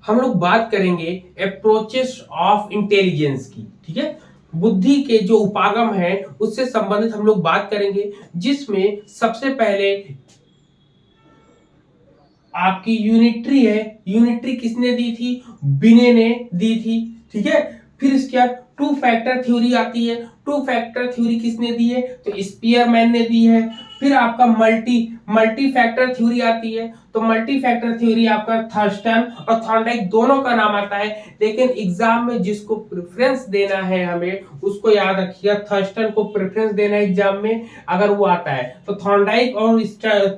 हम लोग बात करेंगे अप्रोचेस ऑफ इंटेलिजेंस की। ठीक है, बुद्धि के जो उपागम है उससे संबंधित हम लोग बात करेंगे, जिसमें सबसे पहले आपकी यूनिट्री है। यूनिट्री किसने दी थी? बिने ने दी थी। ठीक है, फिर इसके बाद टू फैक्टर थ्योरी आती है। टू फैक्टर थ्योरी किसने दी है? तो स्पीयरमैन ने दी है। फिर आपका मल्टी मल्टी फैक्टर थ्योरी आती है। तो मल्टी फैक्टर थ्योरी आपका थर्स्टन और थॉर्नडाइक दोनों का नाम आता है, लेकिन एग्जाम में जिसको प्रेफरेंस देना है हमें उसको याद रखिएगा, थर्स्टन को प्रेफरेंस देना है एग्जाम में अगर वो आता है तो थॉर्नडाइक और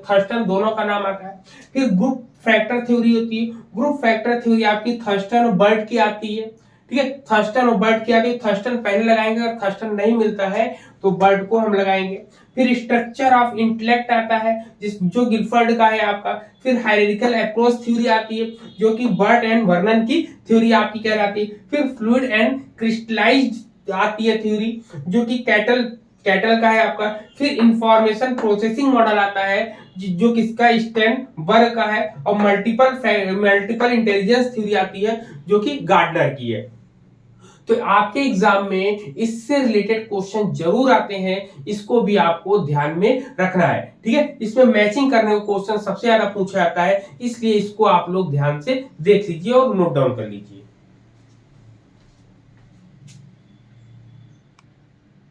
थर्स्टन दोनों का नाम आता है। फिर ग्रुप फैक्टर थ्योरी होती है। ग्रुप फैक्टर थ्योरी आपकी थर्स्टन और बर्ट की आती है। ठीक है, थर्स्टन और बर्ट की आती है। थर्स्टन पहले लगाएंगे, अगर थर्स्टन नहीं मिलता है तो बर्ट को हम लगाएंगे। फिर स्ट्रक्चर ऑफ इंटेलेक्ट आता है जो गिलफर्ड का है आपका। फिर हायरार्किकल अप्रोच थ्योरी आती है जो कि बर्ट एंड वर्नन की थ्योरी आपकी कहलाती है। फिर फ्लूइड एंड क्रिस्टलाइज्ड आती है थ्योरी जो कि कैटल कैटल का है आपका। फिर इंफॉर्मेशन प्रोसेसिंग मॉडल आता है जो किसका? स्टैनबर्ग का है। और मल्टीपल इंटेलिजेंस थ्योरी आती है जो कि गार्डनर की है। तो आपके एग्जाम में इससे रिलेटेड क्वेश्चन जरूर आते हैं, इसको भी आपको ध्यान में रखना है। ठीक है, इसमें मैचिंग करने का क्वेश्चन सबसे ज्यादा पूछा जाता है, इसलिए इसको आप लोग ध्यान से देख लीजिए और नोट डाउन कर लीजिए।